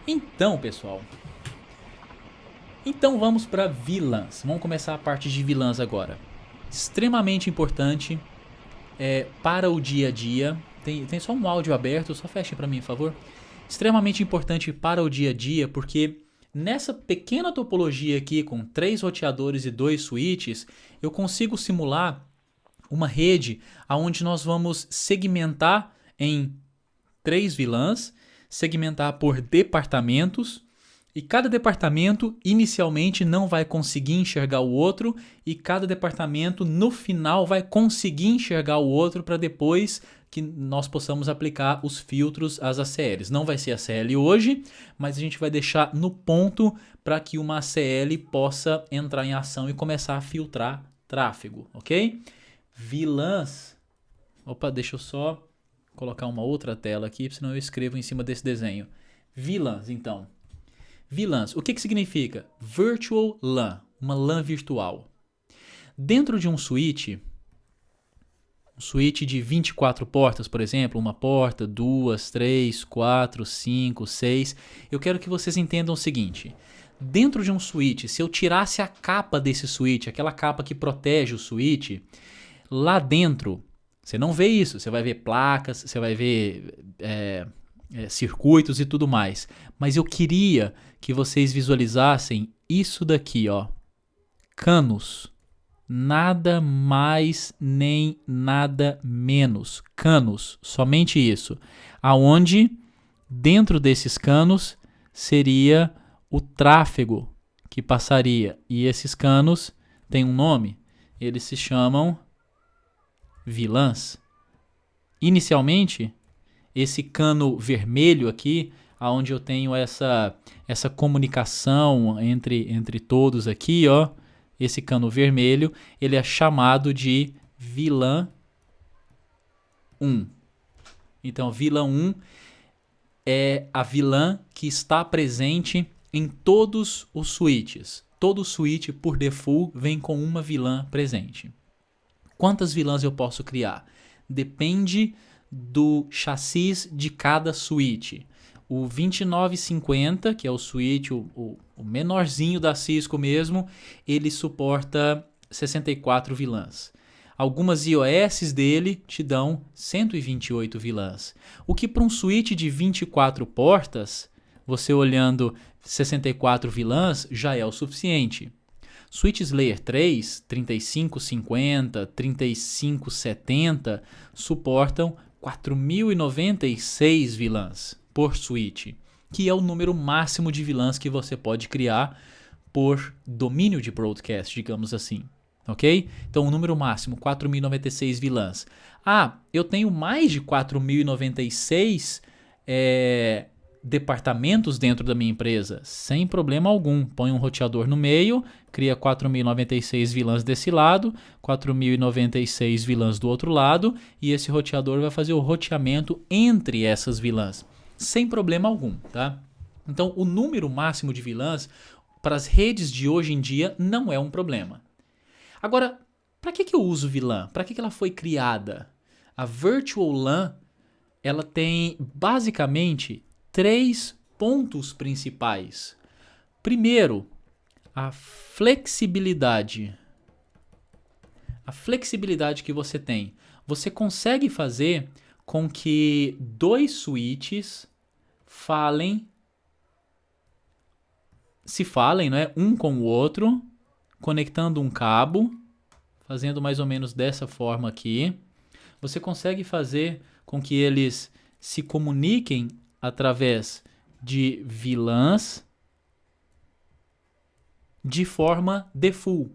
Então, pessoal, então vamos para vilãs. Vamos começar a parte de vilãs agora. Extremamente importante para o dia a dia. Tem só um áudio aberto, só feche para mim, por favor. Extremamente importante para o dia a dia, porque nessa pequena topologia aqui, com 3 roteadores e 2 switches, eu consigo simular uma rede onde nós vamos segmentar em 3 vilãs, segmentar por departamentos, e cada departamento inicialmente não vai conseguir enxergar o outro, e cada departamento no final vai conseguir enxergar o outro para depois que nós possamos aplicar os filtros às ACLs. Não vai ser ACL hoje, mas a gente vai deixar no ponto para que uma ACL possa entrar em ação e começar a filtrar tráfego, ok? Vilãs. Opa, deixa eu só colocar uma outra tela aqui, senão eu escrevo em cima desse desenho. Vilãs, então. Vilãs, o que significa? Virtual LAN, uma LAN virtual. Dentro de um switch de 24 portas, por exemplo, uma porta, 2, 3, 4, 5, 6, eu quero que vocês entendam o seguinte. Dentro de um switch, se eu tirasse a capa desse switch, aquela capa que protege o switch, lá dentro, você não vê isso, você vai ver placas, você vai ver circuitos e tudo mais. Mas eu queria que vocês visualizassem isso daqui, ó. Canos. Nada mais nem nada menos. Canos, somente isso. Aonde, dentro desses canos, seria o tráfego que passaria. E esses canos têm um nome. Eles se chamam vilãs. Inicialmente, esse cano vermelho aqui, onde eu tenho essa comunicação entre todos aqui, ó, esse cano vermelho, ele é chamado de vilã 1. Então, vilã 1 é a vilã que está presente em todos os switches. Todo switch, por default, vem com uma vilã presente. Quantas vilãs eu posso criar? Depende do chassis de cada switch. O 2950, que é o switch, o menorzinho da Cisco mesmo, ele suporta 64 vilãs. Algumas iOS dele te dão 128 vilãs. O que para um switch de 24 portas, você olhando 64 vilãs, já é o suficiente. Switches Layer 3, 3550, 3570, suportam 4.096 vilãs por switch, que é o número máximo de vilãs que você pode criar por domínio de broadcast, digamos assim, ok? Então o número máximo, 4.096 vilãs. Ah, eu tenho mais de 4.096 departamentos dentro da minha empresa, sem problema algum. Põe um roteador no meio, cria 4.096 vilãs desse lado, 4.096 vilãs do outro lado, e esse roteador vai fazer o roteamento entre essas vilãs, sem problema algum, tá? Então, o número máximo de vilãs para as redes de hoje em dia não é um problema. Agora, para que eu uso vilã? Para que ela foi criada? A Virtual LAN, ela tem basicamente 3 pontos principais. Primeiro, a flexibilidade. A flexibilidade que você tem. Você consegue fazer com que 2 switches se falem, né, um com o outro, conectando um cabo, fazendo mais ou menos dessa forma aqui. Você consegue fazer com que eles se comuniquem através de vilãs de forma default.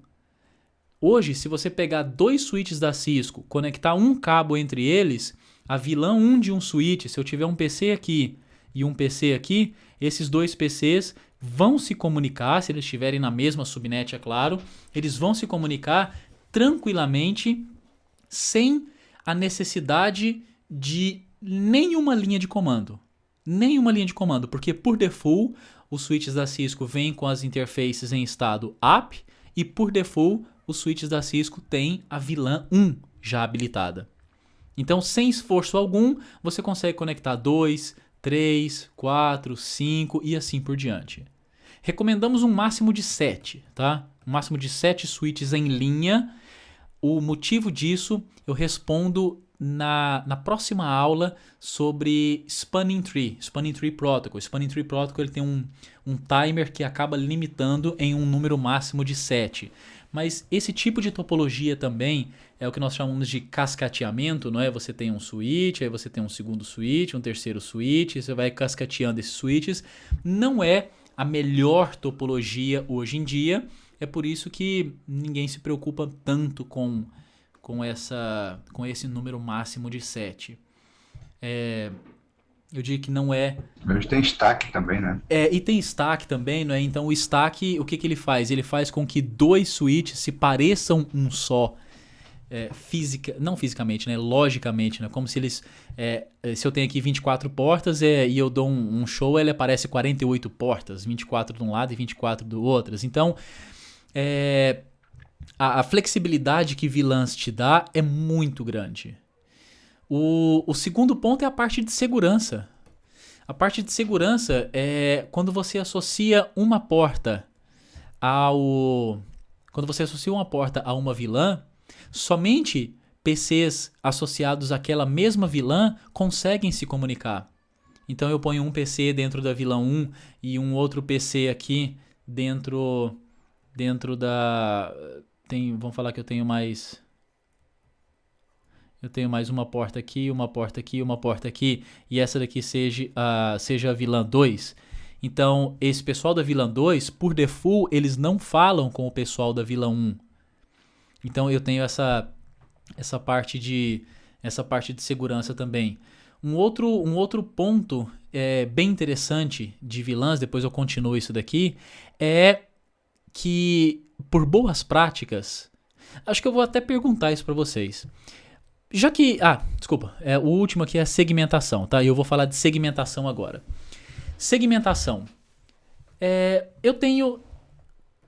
Hoje, se você pegar 2 switches da Cisco, conectar um cabo entre eles, a vilã 1 de um switch, se eu tiver um PC aqui e um PC aqui, esses 2 PCs vão se comunicar, se eles estiverem na mesma subnet, é claro, eles vão se comunicar tranquilamente, sem a necessidade de nenhuma linha de comando. Nenhuma linha de comando, porque por default os switches da Cisco vêm com as interfaces em estado up e por default os switches da Cisco têm a VLAN 1 já habilitada. Então, sem esforço algum, você consegue conectar 2, 3, 4, 5 e assim por diante. Recomendamos um máximo de 7, tá? Um máximo de 7 switches em linha. O motivo disso eu respondo na próxima aula sobre Spanning Tree Protocol. Spanning Tree Protocol ele tem um timer que acaba limitando em um número máximo de 7. Mas esse tipo de topologia também é o que nós chamamos de cascateamento, não é? Você tem um switch, aí você tem um segundo switch, um terceiro switch, você vai cascateando esses switches. Não é a melhor topologia hoje em dia, é por isso que ninguém se preocupa tanto com esse número máximo de 7. Eu digo que não é... Hoje tem stack também, né? E tem stack também, não é? Então o stack, o que ele faz? Ele faz com que 2 switches se pareçam um só. Não fisicamente, né? Logicamente, né? Como se eles... se eu tenho aqui 24 portas e eu dou um show, ele aparece 48 portas. 24 de um lado e 24 do outro. Então, a flexibilidade que VLANs te dá é muito grande. O segundo ponto é a parte de segurança. A parte de segurança é quando você associa uma porta quando você associa uma porta a uma VLAN, somente PCs associados àquela mesma VLAN conseguem se comunicar. Então eu ponho um PC dentro da VLAN 1 e um outro PC aqui dentro da... vamos falar que eu tenho mais uma porta aqui, uma porta aqui, uma porta aqui, e essa daqui seja a VLAN 2. Então, esse pessoal da VLAN 2, por default, eles não falam com o pessoal da VLAN 1. Então, eu tenho essa parte de segurança também. Um outro ponto bem interessante de VLANs, depois eu continuo isso daqui, é que, por boas práticas, acho que eu vou até perguntar isso para vocês. Já que... desculpa. O último aqui é a segmentação, tá? E eu vou falar de segmentação agora. Segmentação. Eu tenho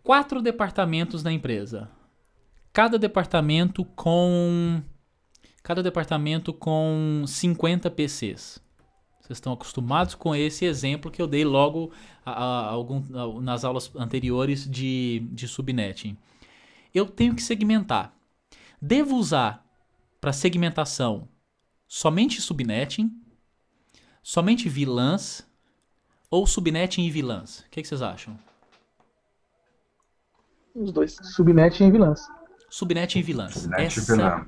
4 departamentos na empresa. Cada departamento com 50 PCs. Vocês estão acostumados com esse exemplo que eu dei logo nas aulas anteriores de subnetting. Eu tenho que segmentar. Devo usar para segmentação somente subnetting, somente VLANs ou subnetting e VLANs? O que vocês acham? Os dois. Subnetting e VLANs. Subnetting e VLANs. Subnet e VLAN.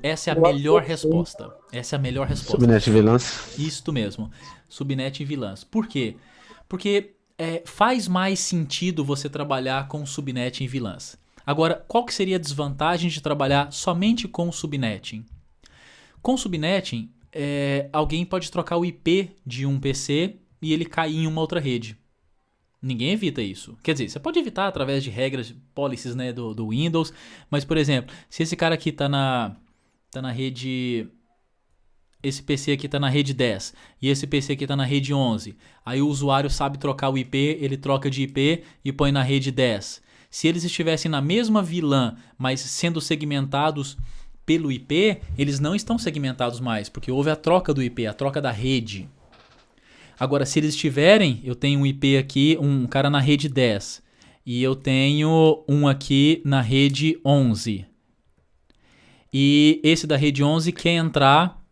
Essa é a melhor resposta. Essa é a melhor resposta. Subnet e VLANs. Isso mesmo. Subnet e VLANs. Por quê? Porque faz mais sentido você trabalhar com subnetting e VLANs. Agora, qual que seria a desvantagem de trabalhar somente com subnetting? Com subnetting, alguém pode trocar o IP de um PC e ele cair em uma outra rede. Ninguém evita isso. Quer dizer, você pode evitar através de regras, policies, né, do Windows, mas, por exemplo, se esse cara aqui tá na rede... Esse PC aqui está na rede 10 e esse PC aqui está na rede 11. Aí o usuário sabe trocar o IP, ele troca de IP e põe na rede 10. Se eles estivessem na mesma VLAN, mas sendo segmentados pelo IP, eles não estão segmentados mais, porque houve a troca do IP, a troca da rede. Agora, se eles tiverem, eu tenho um IP aqui, um cara na rede 10, e eu tenho um aqui na rede 11. E esse da rede 11 quer entrar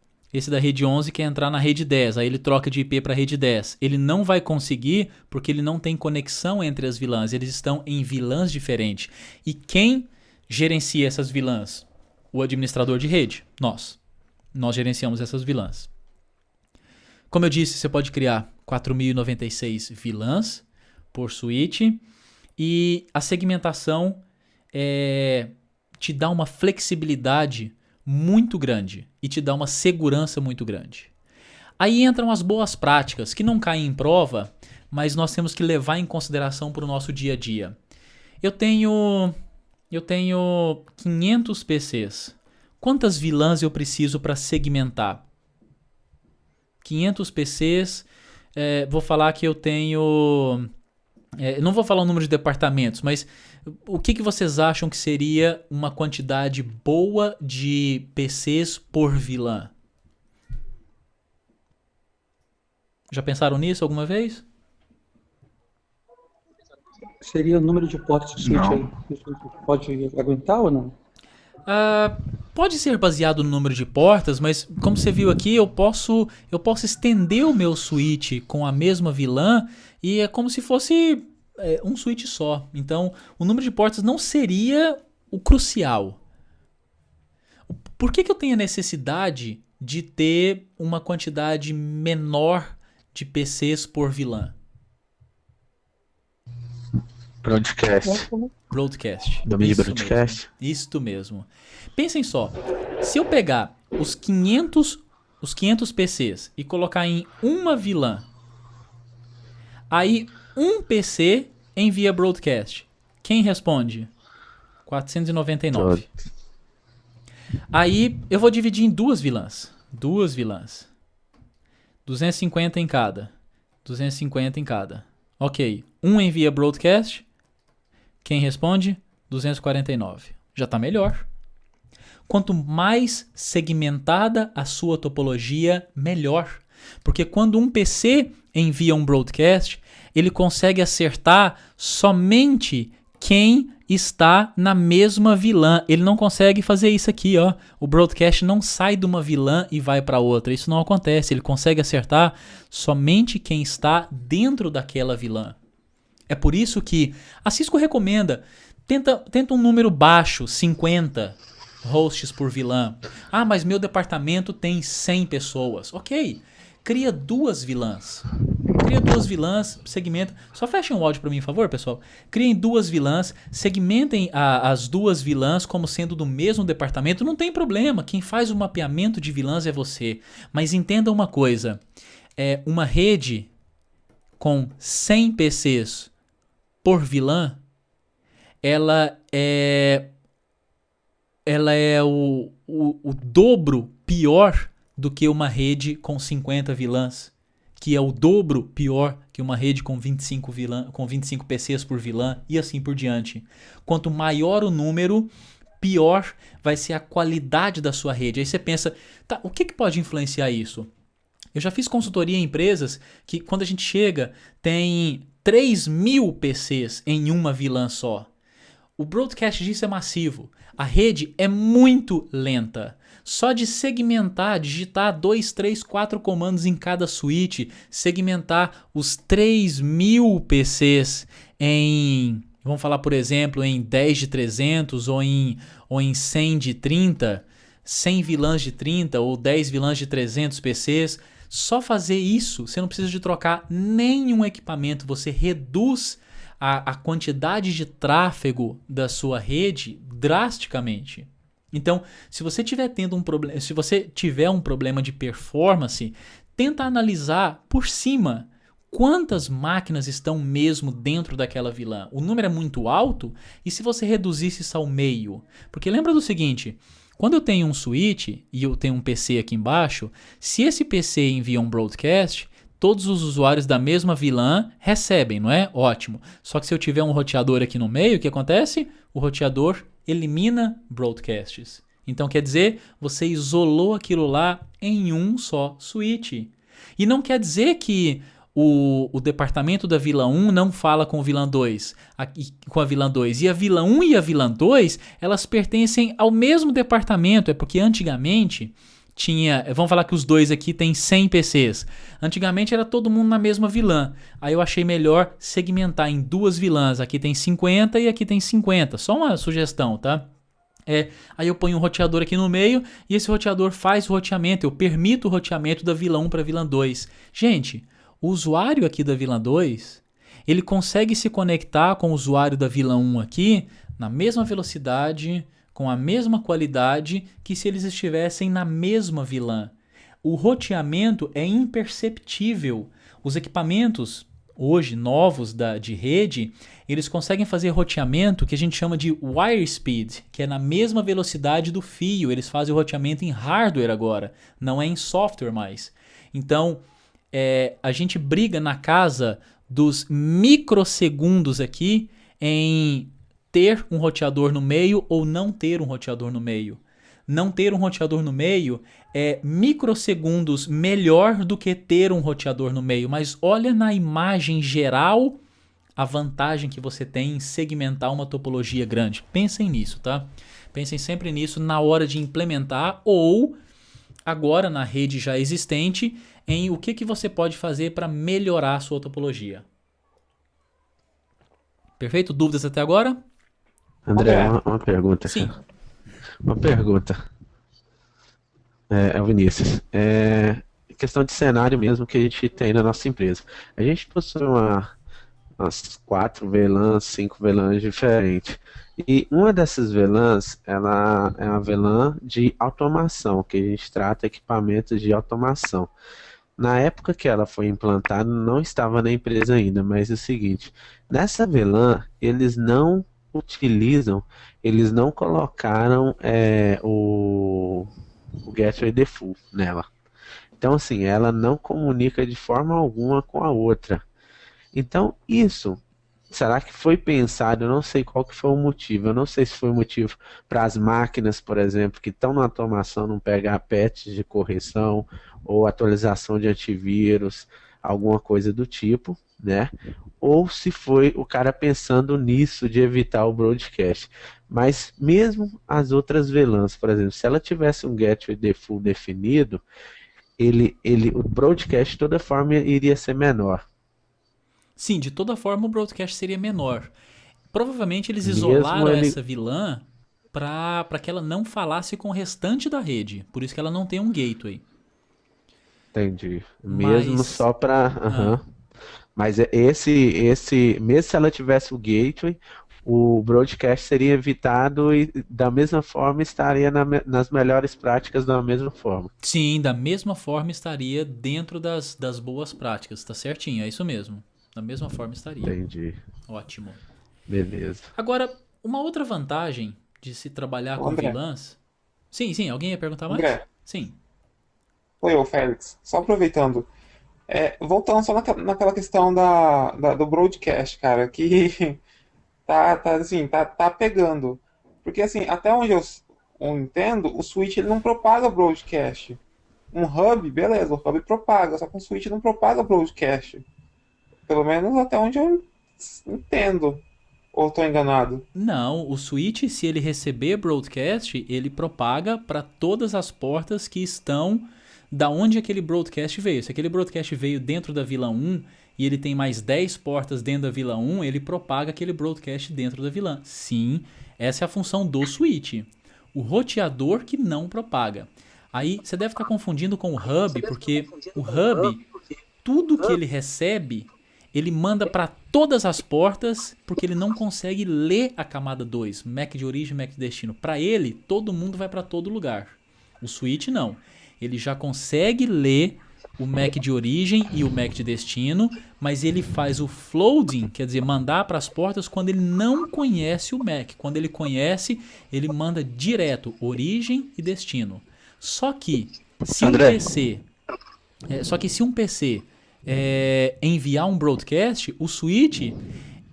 na rede 10, aí ele troca de IP para a rede 10. Ele não vai conseguir porque ele não tem conexão entre as VLANs, eles estão em VLANs diferentes. E quem gerencia essas VLANs? O administrador de rede, nós. Nós gerenciamos essas VLANs. Como eu disse, você pode criar 4.096 VLANs por switch e a segmentação te dá uma flexibilidade muito grande e te dá uma segurança muito grande. Aí entram as boas práticas, que não caem em prova, mas nós temos que levar em consideração para o nosso dia a dia. Eu tenho 500 PCs. Quantas VLANs eu preciso para segmentar? 500 PCs, vou falar que eu tenho... não vou falar o número de departamentos, mas O que vocês acham que seria uma quantidade boa de PCs por vilã? Já pensaram nisso alguma vez? Seria o número de portas do switch Não. aí. Isso pode aguentar ou não? Pode ser baseado no número de portas, mas como você viu aqui, eu posso estender o meu switch com a mesma vilã e é como se fosse um switch só. Então, o número de portas não seria o crucial. Por que eu tenho a necessidade de ter uma quantidade menor de PCs por vilã? Broadcast. Broadcast. Domínio Isso broadcast. mesmo. Isto mesmo. Pensem só. Se eu pegar os 500 PCs e colocar em uma vilã, aí um PC envia broadcast. Quem responde? 499. Aí eu vou dividir em duas vilãs. 250 em cada. 250 em cada. Ok. Um envia broadcast. Quem responde? 249. Já está melhor. Quanto mais segmentada a sua topologia, melhor. Porque quando um PC envia um broadcast, ele consegue acertar somente quem está na mesma vilã. Ele não consegue fazer isso aqui, ó. O broadcast não sai de uma vilã e vai para outra. Isso não acontece. Ele consegue acertar somente quem está dentro daquela vilã. É por isso que a Cisco recomenda, tenta um número baixo, 50 hosts por vilã. Ah, mas meu departamento tem 100 pessoas. Ok, cria duas vilãs. Segmenta. Só fechem o áudio para mim, por favor, pessoal. Criem duas vilãs, segmentem as duas vilãs como sendo do mesmo departamento. Não tem problema, quem faz o mapeamento de vilãs é você. Mas entenda uma coisa, uma rede com 100 PCs por vilã, ela é o dobro pior do que uma rede com 50 vilãs, que é o dobro pior que uma rede com 25 PCs por vilã e assim por diante. Quanto maior o número, pior vai ser a qualidade da sua rede. Aí você pensa, tá, o que pode influenciar isso? Eu já fiz consultoria em empresas que quando a gente chega tem 3.000 PCs em uma vilã só. O broadcast disso é massivo. A rede é muito lenta. Só de segmentar, digitar 2, 3, 4 comandos em cada switch, segmentar os 3.000 PCs em, vamos falar por exemplo, em 10 de 300 ou em 100 de 30, 100 vilãs de 30 ou 10 vilãs de 300 PCs, só fazer isso, você não precisa de trocar nenhum equipamento, você reduz a quantidade de tráfego da sua rede drasticamente. Então, se você tiver um problema de performance, tenta analisar por cima quantas máquinas estão mesmo dentro daquela vilã. O número é muito alto, e se você reduzisse isso ao meio? Porque lembra do seguinte, quando eu tenho um switch e eu tenho um PC aqui embaixo, se esse PC envia um broadcast, todos os usuários da mesma vilã recebem, não é? Ótimo. Só que se eu tiver um roteador aqui no meio, o que acontece? O roteador elimina broadcasts. Então quer dizer, você isolou aquilo lá em um só switch. E não quer dizer que o departamento da vilã 1 não fala com o vilã 2, com a vilã 2. E a vilã 1 e a vilã 2, elas pertencem ao mesmo departamento. É porque antigamente vamos falar que os dois aqui têm 100 PCs. Antigamente era todo mundo na mesma vilã. Aí eu achei melhor segmentar em duas vilãs. Aqui tem 50 e aqui tem 50. Só uma sugestão, tá? Aí eu ponho um roteador aqui no meio e esse roteador faz o roteamento. Eu permito o roteamento da vilã 1 para a vilã 2. Gente, o usuário aqui da vilã 2, ele consegue se conectar com o usuário da vilã 1 aqui na mesma velocidade, com a mesma qualidade que se eles estivessem na mesma vilã. O roteamento é imperceptível. Os equipamentos hoje novos de rede, eles conseguem fazer roteamento que a gente chama de wire speed, que é na mesma velocidade do fio. Eles fazem o roteamento em hardware agora, não é em software mais. Então, a gente briga na casa dos microsegundos aqui em ter um roteador no meio ou não ter um roteador no meio. Não ter um roteador no meio é microsegundos melhor do que ter um roteador no meio. Mas olha na imagem geral a vantagem que você tem em segmentar uma topologia grande. Pensem nisso, tá? Pensem sempre nisso na hora de implementar ou agora na rede já existente em o que você pode fazer para melhorar a sua topologia. Perfeito? Dúvidas até agora? André, uma pergunta. Sim. Cara. Uma pergunta. É o Vinícius. Questão de cenário mesmo que a gente tem na nossa empresa. A gente possui umas 4 VLANs, 5 VLANs diferentes. E uma dessas VLANs, ela é uma VLAN de automação, que a gente trata equipamentos de automação. Na época que ela foi implantada, não estava na empresa ainda, mas é o seguinte, nessa VLAN, eles não utilizam, eles não colocaram o Gateway Default nela. Então, assim, ela não comunica de forma alguma com a outra. Então, isso, será que foi pensado? Eu não sei qual que foi o motivo. Eu não sei se foi o motivo para as máquinas, por exemplo, que estão na automação não pegar patches de correção ou atualização de antivírus, alguma coisa do tipo, né? Ou se foi o cara pensando nisso de evitar o broadcast. Mas mesmo as outras VLANs, por exemplo, se ela tivesse um Gateway Default definido, o broadcast de toda forma iria ser menor. Sim, de toda forma o broadcast seria menor. Provavelmente eles isolaram essa VLAN para que ela não falasse com o restante da rede. Por isso que ela não tem um gateway. Entendi. Mesmo só para... Mas mesmo se ela tivesse o gateway, o broadcast seria evitado e da mesma forma estaria nas melhores práticas da mesma forma. Sim, da mesma forma estaria dentro das boas práticas. Tá certinho, é isso mesmo. Da mesma forma estaria. Entendi. Ótimo. Beleza. Agora, uma outra vantagem de se trabalhar com VLANs... Sim, alguém ia perguntar mais? André. Sim. Oi, Félix. Só aproveitando. Voltando só naquela questão do broadcast, cara, que tá pegando. Porque, assim, até onde eu entendo, o switch ele não propaga broadcast. Um hub, beleza, o hub propaga, só que um switch não propaga broadcast. Pelo menos até onde eu entendo. Ou estou enganado? Não, o switch, se ele receber broadcast, ele propaga para todas as portas que estão da onde aquele broadcast veio. Se aquele broadcast veio dentro da VLAN 1 e ele tem mais 10 portas dentro da VLAN 1, ele propaga aquele broadcast dentro da VLAN. Sim, essa é a função do switch. O roteador que não propaga. Aí você deve estar confundindo com o hub, porque o hub, tudo que ele recebe, ele manda para todas as portas, porque ele não consegue ler a camada 2, MAC de origem, MAC de destino. Para ele, todo mundo vai para todo lugar. O switch não. Ele já consegue ler o MAC de origem e o MAC de destino, mas ele faz o flooding, quer dizer, mandar para as portas quando ele não conhece o MAC. Quando ele conhece, ele manda direto origem e destino. Só que se um PC enviar um broadcast, o switch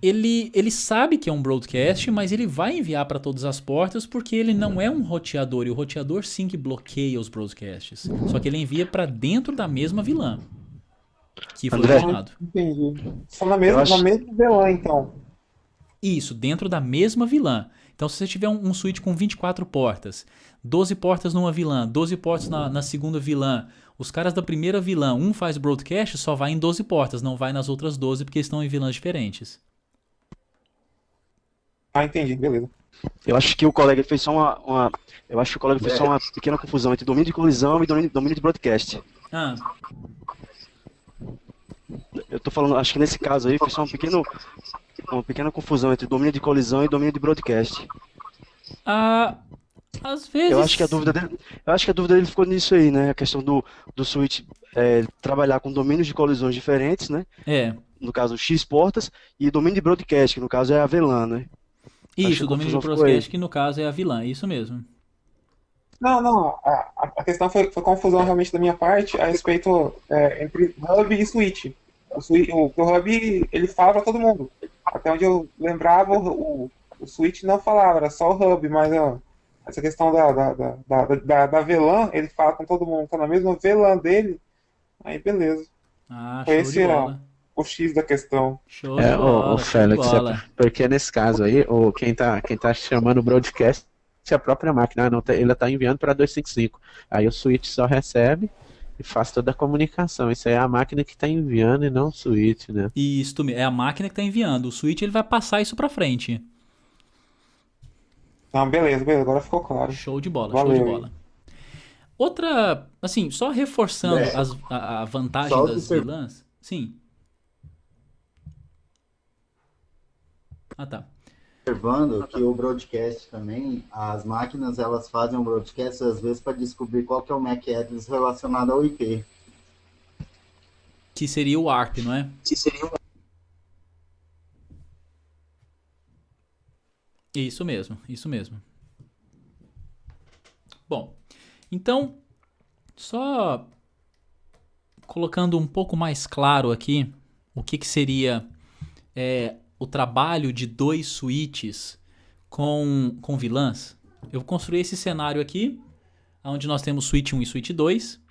ele sabe que é um broadcast, mas ele vai enviar para todas as portas porque ele não é um roteador, e o roteador sim que bloqueia os broadcasts. Só que ele envia para dentro da mesma VLAN que foi originado. Entendi. Só na mesma VLAN, então. Isso, dentro da mesma VLAN. Então, se você tiver um switch com 24 portas, 12 portas numa VLAN, 12 portas na segunda VLAN, os caras da primeira VLAN, um faz broadcast, só vai em 12 portas, não vai nas outras 12 porque estão em VLANs diferentes. Ah, entendi, beleza. Eu acho que o colega fez só uma pequena confusão entre domínio de colisão e domínio de broadcast. Eu tô falando, acho que nesse caso aí foi só uma pequena confusão entre domínio de colisão e domínio de broadcast. Às vezes... Eu acho que a dúvida dele ficou nisso aí, né? A questão do switch trabalhar com domínios de colisões diferentes, né? No caso, X portas, e domínio de broadcast, que no caso é a VLAN, né? Isso, o domínio de broadcast, que no caso é a VLAN, isso mesmo. Não, a questão foi confusão realmente da minha parte a respeito entre hub e switch. O hub, ele fala para todo mundo. Até onde eu lembrava, o o switch não falava, era só o hub, mas ó, essa questão da VLAN, ele fala com todo mundo, tá na mesma VLAN dele, aí beleza. Ah, Foi show esse de bola. o X da questão. Show de bola, O show de Félix, bola. porque nesse caso aí, quem tá chamando o broadcast é a própria máquina, ele tá enviando para 255. Aí o switch só recebe e faz toda a comunicação. Isso aí é a máquina que tá enviando e não o switch, né? Isso, é a máquina que tá enviando. O switch ele vai passar isso pra frente. Não, beleza, agora ficou claro. Show de bola, Valeu. show de bola. Outra, assim, só reforçando a vantagem Só das vilãs. Sim. Ah, tá. Observando que o broadcast também, as máquinas elas fazem um broadcast às vezes para descobrir qual que é o MAC address relacionado ao IP. Que seria o ARP, não é? Isso mesmo, isso mesmo. Bom, então, só colocando um pouco mais claro aqui o que seria o trabalho de 2 switches com vilãs. Eu vou construir esse cenário aqui, onde nós temos switch 1 e switch 2,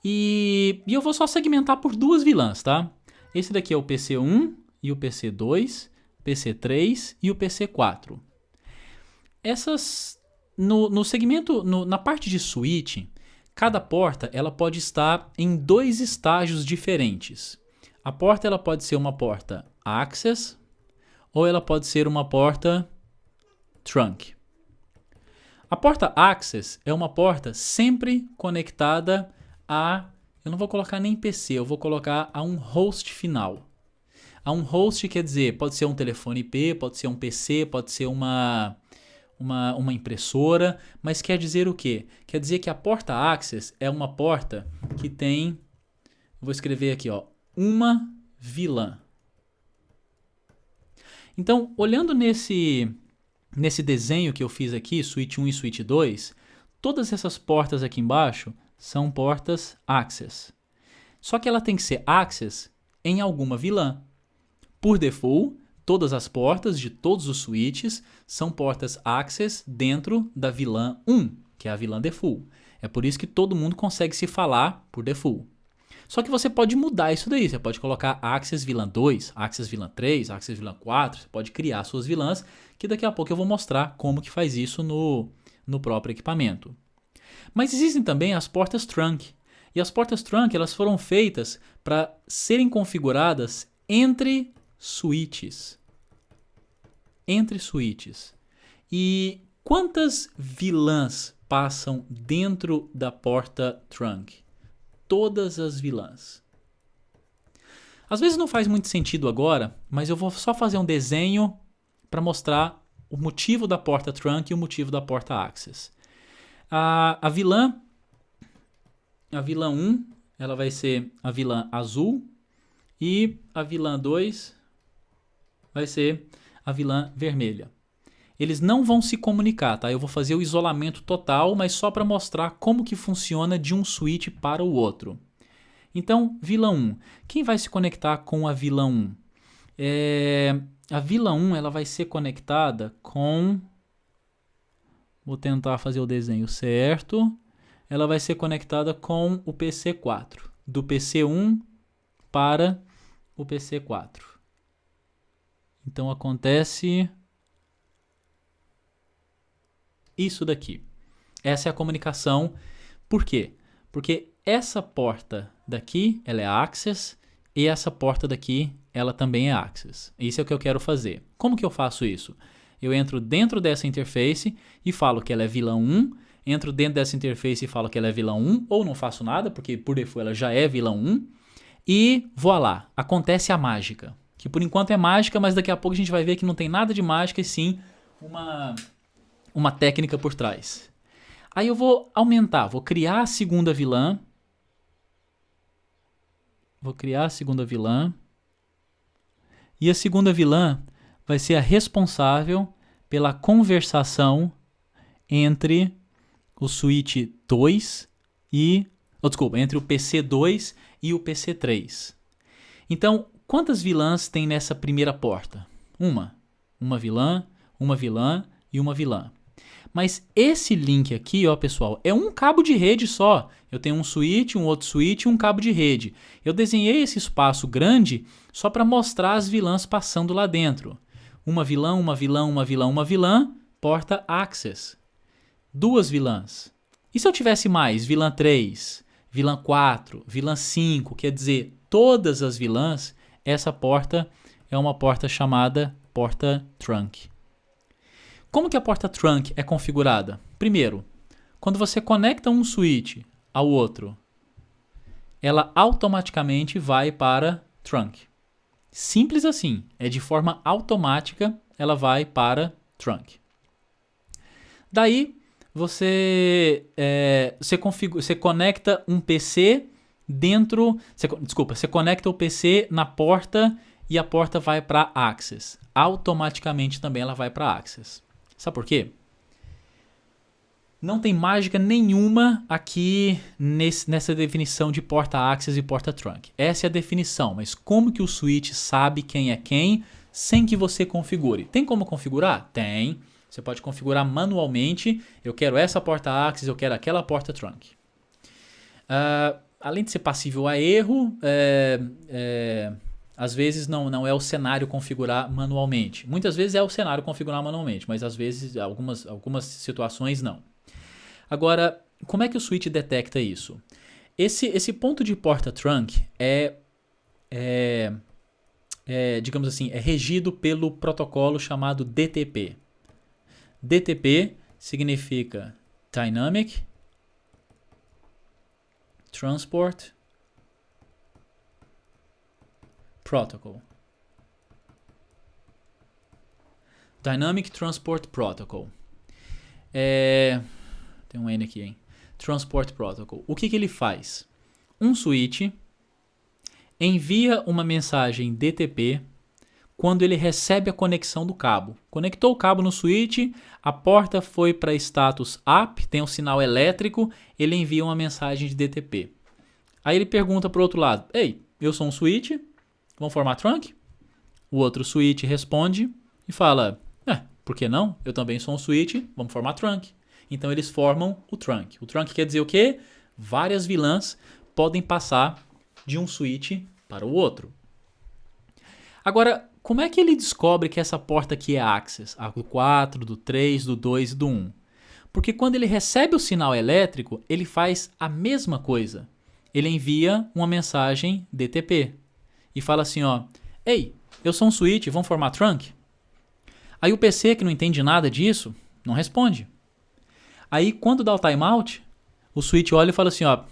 e eu vou só segmentar por 2 vilãs, tá? Esse daqui é o PC1 e o PC2, PC3 e o PC4. Essas, no segmento, na parte de switch, cada porta ela pode estar em 2 estágios diferentes. A porta ela pode ser uma porta access ou ela pode ser uma porta trunk. A porta access é uma porta sempre conectada eu não vou colocar nem PC, eu vou colocar a um host final. A um host quer dizer, pode ser um telefone IP, pode ser um PC, pode ser uma impressora, mas quer dizer o quê? Quer dizer que a porta access é uma porta que tem, vou escrever aqui, ó, uma vilã. Então, olhando nesse desenho que eu fiz aqui, switch 1 e switch 2, todas essas portas aqui embaixo são portas access. Só que ela tem que ser access em alguma vilã. Por default, todas as portas de todos os switches são portas access dentro da vilã 1, que é a vilã default. É por isso que todo mundo consegue se falar por default. Só que você pode mudar isso daí. Você pode colocar access vilã 2, access vilã 3, access vilã 4. Você pode criar suas vilãs, que daqui a pouco eu vou mostrar como que faz isso no próprio equipamento. Mas existem também as portas trunk. E as portas trunk elas foram feitas para serem configuradas entre switches. Entre switches. E quantas vilãs passam dentro da porta trunk? Todas as vilãs. Às vezes não faz muito sentido agora, mas eu vou só fazer um desenho para mostrar o motivo da porta trunk e o motivo da porta access. A vilã 1, ela vai ser a vilã azul e a vilã 2 vai ser a vilã vermelha. Eles não vão se comunicar, tá? Eu vou fazer o isolamento total, mas só para mostrar como que funciona de um switch para o outro. Então, vilã 1. Quem vai se conectar com a vilã 1? A vilã 1 ela vai ser conectada com... Vou tentar fazer o desenho certo. Ela vai ser conectada com o PC4. Do PC1 para o PC4. Então, acontece... isso daqui. Essa é a comunicação. Por quê? Porque essa porta daqui, ela é access, e essa porta daqui, ela também é access. Isso é o que eu quero fazer. Como que eu faço isso? Eu entro dentro dessa interface e falo que ela é vilã 1, entro dentro dessa interface e falo que ela é vilã 1, ou não faço nada, porque por default ela já é vilã 1, e voilá, acontece a mágica. Que por enquanto é mágica, mas daqui a pouco a gente vai ver que não tem nada de mágica, e sim uma técnica por trás. Aí eu vou aumentar, vou criar a segunda vilã. E a segunda vilã vai ser a responsável pela conversação entre o switch 2 entre o PC2 e o PC3. Então, quantas vilãs tem nessa primeira porta? Uma vilã, uma vilã e uma vilã. Mas esse link aqui, ó, pessoal, é um cabo de rede só. Eu tenho um switch, um outro switch e um cabo de rede. Eu desenhei esse espaço grande só para mostrar as vilãs passando lá dentro. Uma vilã, uma vilã, uma vilã, uma vilã, porta access. 2 vilãs. E se eu tivesse mais? Vilã 3, vilã 4, vilã 5, quer dizer, todas as vilãs, essa porta é uma porta chamada porta trunk. Como que a porta trunk é configurada? Primeiro, quando você conecta um switch ao outro, ela automaticamente vai para trunk. Simples assim, é de forma automática, ela vai para trunk. Daí, você conecta um PC dentro... Você conecta o PC na porta e a porta vai para access. Automaticamente também ela vai para access. Sabe por quê? Não tem mágica nenhuma aqui nessa definição de porta access e porta trunk. Essa é a definição, mas como que o switch sabe quem é quem sem que você configure? Tem como configurar? Tem. Você pode configurar manualmente. Eu quero essa porta access, eu quero aquela porta trunk. Além de ser passível a erro, às vezes não é o cenário configurar manualmente. Muitas vezes é o cenário configurar manualmente, mas às vezes, algumas situações não. Agora, como é que o switch detecta isso? Esse ponto de porta trunk digamos assim, é regido pelo protocolo chamado DTP. DTP significa Dynamic Transport Protocol. Dynamic Transport Protocol. Tem um N aqui, hein? Transport Protocol. O que ele faz? Um switch envia uma mensagem DTP quando ele recebe a conexão do cabo. Conectou o cabo no switch, a porta foi para status up, tem um sinal elétrico, ele envia uma mensagem de DTP. Aí ele pergunta para o outro lado, ei, eu sou um switch, vamos formar trunk? O outro switch responde e fala, por que não? Eu também sou um switch, vamos formar trunk. Então eles formam o trunk. O trunk quer dizer o quê? Várias vilãs podem passar de um switch para o outro. Agora, como é que ele descobre que essa porta aqui é access? A do 4, do 3, do 2 e do 1. Porque quando ele recebe o sinal elétrico, ele faz a mesma coisa. Ele envia uma mensagem DTP. E fala assim, ó, ei, eu sou um switch, vamos formar trunk? Aí o PC, que não entende nada disso, não responde. Aí quando dá o timeout, o switch olha e fala assim, ó,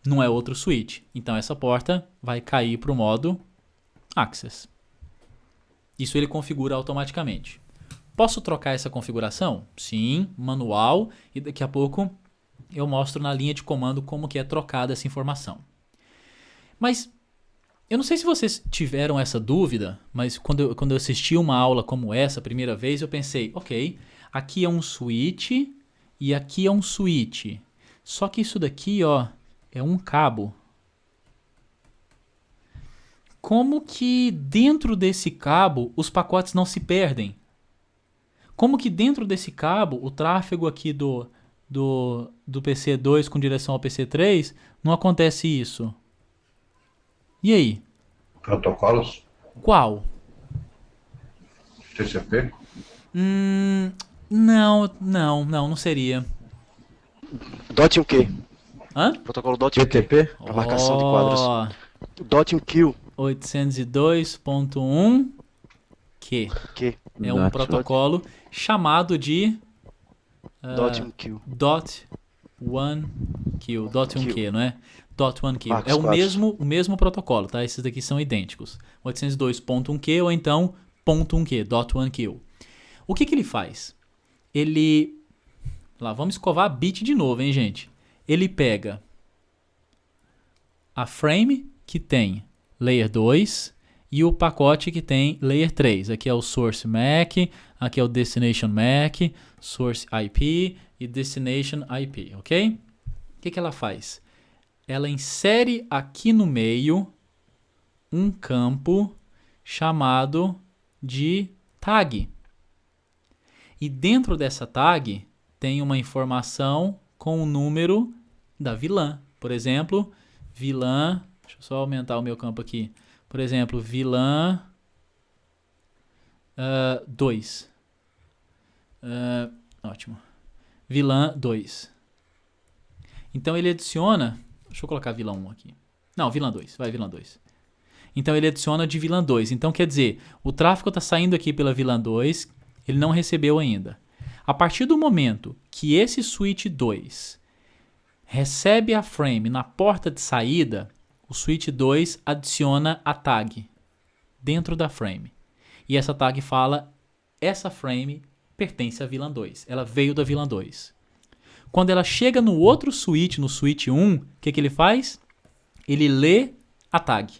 não é outro switch. Então essa porta vai cair para o modo access. Isso ele configura automaticamente. Posso trocar essa configuração? Sim, manual, e daqui a pouco eu mostro na linha de comando como que é trocada essa informação. Mas eu não sei se vocês tiveram essa dúvida, mas quando eu assisti uma aula como essa a primeira vez, eu pensei, ok, aqui é um switch e aqui é um switch. Só que isso daqui, ó, é um cabo. Como que dentro desse cabo os pacotes não se perdem? Como que dentro desse cabo o tráfego aqui do PC2 com direção ao PC3 não acontece isso? E aí? Protocolos? Qual? TCP? Não seria. Dot e um Q. Hã? Protocolo Dot e um Q. TTP? Para marcação de quadros. Dot e um Q. 802.1 Q. É um protocolo chamado de Dot 1Q. Dot 1Q. Dot 1Q, não é? Dot 1Q. Marcos É o mesmo protocolo, tá? Esses daqui são idênticos. 802.1Q ou então .1Q, Dot 1Q. O que ele faz? Lá, vamos escovar a bit de novo, hein, gente? Ele pega a frame que tem Layer 2 e o pacote que tem Layer 3. Aqui é o Source MAC, aqui é o Destination MAC, Source IP e Destination IP, ok? O que ela faz? Ela insere aqui no meio um campo chamado de tag. E dentro dessa tag tem uma informação com o número da vilã. Por exemplo, vilã... Deixa eu só aumentar o meu campo aqui. Por exemplo, vilã 2. Ótimo. Vilã 2. Então ele adiciona... Deixa eu colocar vilã 1 aqui. Não, vilã 2. Vai, vilã 2. Então ele adiciona de vilã 2. Então quer dizer, o tráfego está saindo aqui pela vilã 2, ele não recebeu ainda. A partir do momento que esse switch 2 recebe a frame na porta de saída, o switch 2 adiciona a tag dentro da frame. E essa tag fala, essa frame pertence à vilã 2. Ela veio da vilã 2. Quando ela chega no outro switch, no switch 1, o que ele faz? Ele lê a tag.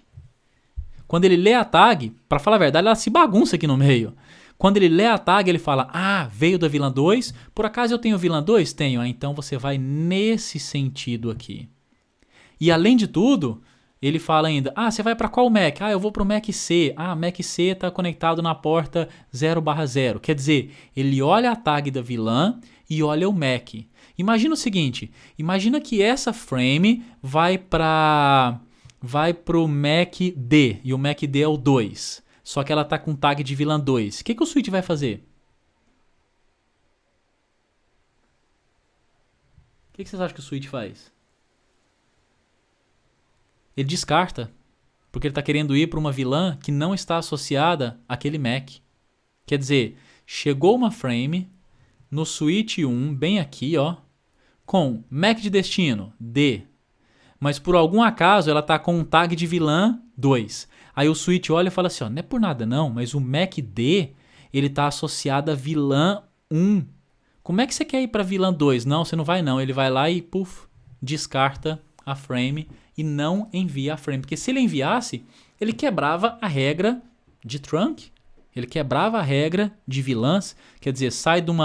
Quando ele lê a tag, para falar a verdade, ela se bagunça aqui no meio. Quando ele lê a tag, ele fala, veio da vilã 2, por acaso eu tenho vilã 2? Tenho. Então você vai nesse sentido aqui. E além de tudo, ele fala ainda, você vai para qual Mac? Eu vou para o Mac C. Mac C está conectado na porta 0/0. Quer dizer, ele olha a tag da vilã e olha o Mac. Imagina o seguinte, imagina que essa frame vai para o Mac D, e o Mac D é o 2. Só que ela está com tag de vilã 2. O que o switch vai fazer? O que vocês acham que o switch faz? Ele descarta, porque ele está querendo ir para uma vilã que não está associada àquele Mac. Quer dizer, chegou uma frame no switch 1, bem aqui, com Mac de destino, D. Mas por algum acaso ela está com um tag de vilã 2. Aí o switch olha e fala assim, não é por nada não, mas o Mac D, ele está associado a vilã 1. Como é que você quer ir para vilã 2? Não, você não vai não. Ele vai lá e, descarta a frame e não envia a frame. Porque se ele enviasse, ele quebrava a regra de trunk. Ele quebrava a regra de vilãs. Quer dizer, sai de um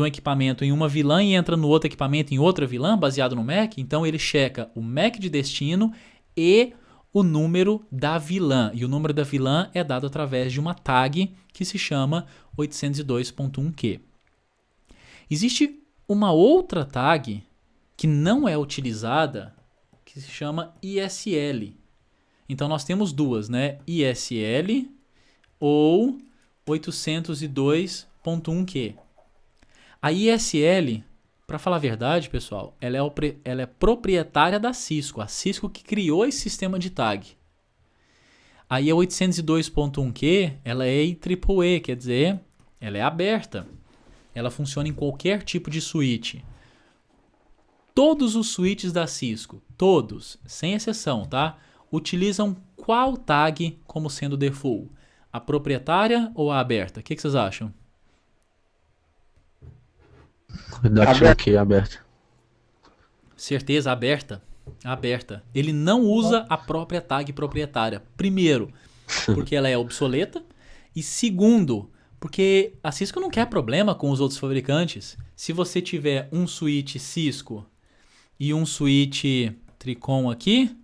equipamento em uma vilã e entra no outro equipamento em outra vilã, baseado no Mac. Então ele checa o Mac de destino e o número da vilã. E o número da vilã é dado através de uma tag que se chama 802.1q. Existe uma outra tag que não é utilizada, que se chama ISL. Então nós temos duas, né? ISL ou 802.1q. A ISL, para falar a verdade, pessoal, ela é proprietária da Cisco. A Cisco que criou esse sistema de tag. Aí a 802.1q, ela é IEEE, quer dizer, ela é aberta. Ela funciona em qualquer tipo de switch. Todos os switches da Cisco, todos, sem exceção, tá? Utilizam qual tag como sendo default? A proprietária ou a aberta? O que vocês acham? Aberta. Certeza, aberta. Aberta. Ele não usa a própria tag proprietária. Primeiro, porque ela é obsoleta. E segundo, porque a Cisco não quer problema com os outros fabricantes. Se você tiver um switch Cisco e um switch Tricom aqui,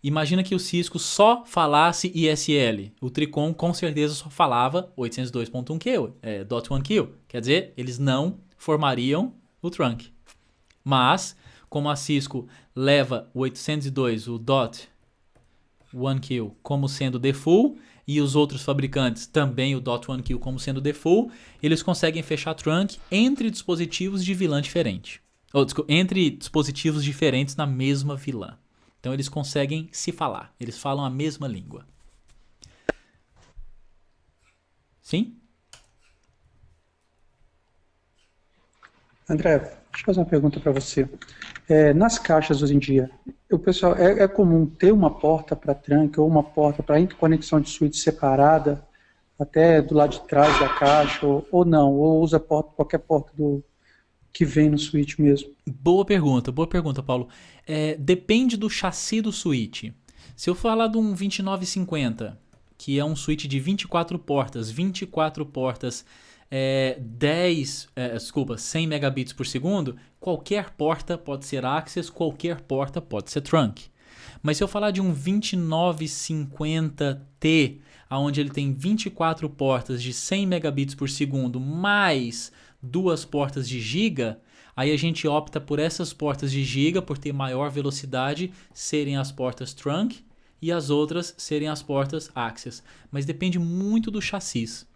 imagina que o Cisco só falasse ISL. O Tricom com certeza só falava 802.1q, .1q. Quer dizer, eles não formariam o trunk. Mas, como a Cisco leva o 802, o .1q como sendo default, e os outros fabricantes também o .1q como sendo default, eles conseguem fechar trunk entre dispositivos de vilã diferente. Entre dispositivos diferentes na mesma vilã. Então eles conseguem se falar. Eles falam a mesma língua. Sim? André, deixa eu fazer uma pergunta para você. Nas caixas hoje em dia, o pessoal é comum ter uma porta para trunk ou uma porta para interconexão de switch separada, até do lado de trás da caixa, ou não, ou usa qualquer porta que vem no switch mesmo? Boa pergunta, Paulo. Depende do chassi do switch. Se eu falar de um 2950, que é um switch de 24 portas, 100 megabits por segundo, qualquer porta pode ser access, qualquer porta pode ser trunk. Mas se eu falar de um 2950T, onde ele tem 24 portas de 100 megabits por segundo mais 2 portas de giga, aí a gente opta por essas portas de giga, por ter maior velocidade, serem as portas trunk, e as outras serem as portas Access. Mas depende muito do chassis.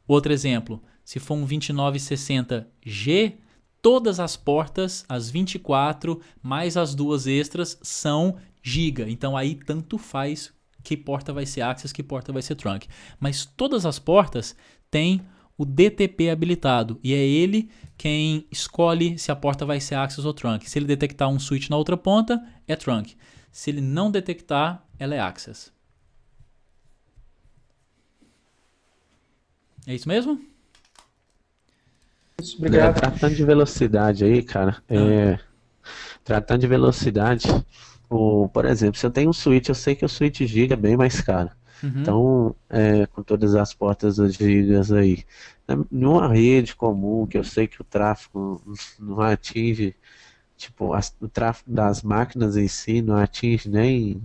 Outro exemplo, se for um 2960G, todas as portas, as 24, mais as 2 extras, são giga. Então aí tanto faz que porta vai ser Access, que porta vai ser trunk. Mas todas as portas têm o DTP habilitado, e é ele quem escolhe se a porta vai ser Access ou trunk. Se ele detectar um switch na outra ponta, é trunk. Se ele não detectar, ela é Access. É isso mesmo? Obrigado. Tratando de velocidade aí, cara, tratando de velocidade, por exemplo, se eu tenho um switch, eu sei que o switch giga é bem mais caro. Então, com todas as portas gigas aí, numa rede comum, que eu sei que o tráfego não atinge, tipo, o tráfego das máquinas em si não atinge nem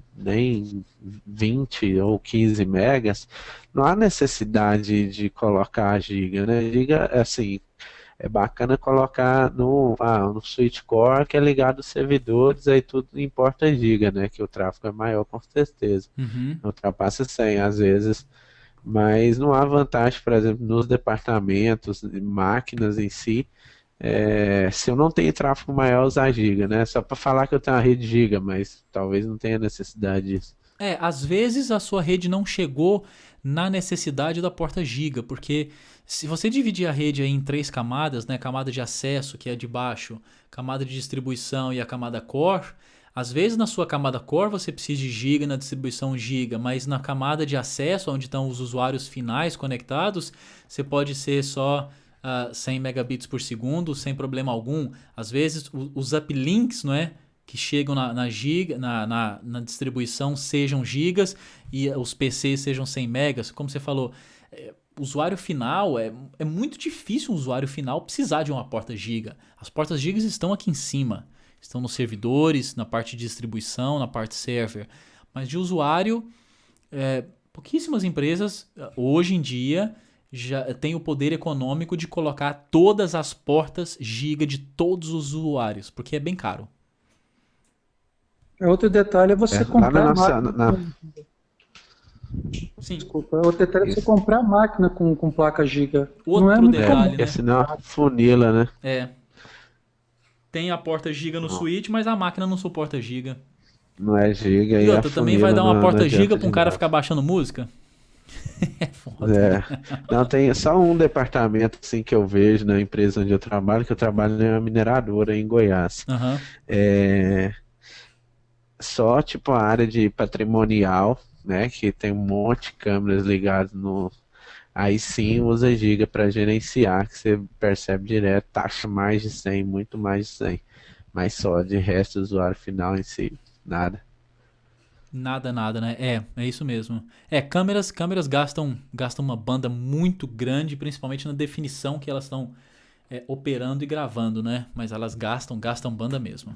20 ou 15 megas, não há necessidade de colocar a giga, né? Giga, assim, é bacana colocar no switch core, que é ligado aos servidores, aí tudo importa giga, né? Que o tráfego é maior, com certeza. Ultrapassa 100 às vezes. Mas não há vantagem, por exemplo, nos departamentos, máquinas em si, se eu não tenho tráfego maior, usar giga, né? Só para falar que eu tenho uma rede giga, mas talvez não tenha necessidade disso. Às vezes a sua rede não chegou na necessidade da porta giga, porque se você dividir a rede aí em 3 camadas, né, camada de acesso, que é de baixo, camada de distribuição e a camada core, às vezes na sua camada core você precisa de giga, na distribuição giga, mas na camada de acesso, onde estão os usuários finais conectados, você pode ser só 100 megabits por segundo, sem problema algum. Às vezes os uplinks, não é? Que chegam na giga, na distribuição sejam gigas e os PCs sejam 100 megas. Como você falou, usuário final, é muito difícil um usuário final precisar de uma porta giga. As portas gigas estão aqui em cima, estão nos servidores, na parte de distribuição, na parte server. Mas de usuário, pouquíssimas empresas hoje em dia já têm o poder econômico de colocar todas as portas giga de todos os usuários, porque é bem caro. Outro detalhe é você comprar Sim. Desculpa, outro detalhe é você comprar máquina com placa giga. Outro não é muito detalhe, comum. Porque senão funila, né? Tem a porta giga no switch, mas a máquina não suporta giga. Não é giga. E outra, também vai dar uma porta giga para um cara ficar baixando música? É foda. Não, tem só um departamento assim, que eu vejo na empresa onde eu trabalho, que eu trabalho numa mineradora em Goiás. Só tipo a área de patrimonial, né, que tem um monte de câmeras ligadas no... Aí sim usa giga para gerenciar, que você percebe direto, taxa mais de 100, muito mais de 100. Mas só, de resto, o usuário final em si, nada. Nada, né? É isso mesmo. Câmeras gastam uma banda muito grande, principalmente na definição que elas estão operando e gravando, né? Mas elas gastam banda mesmo.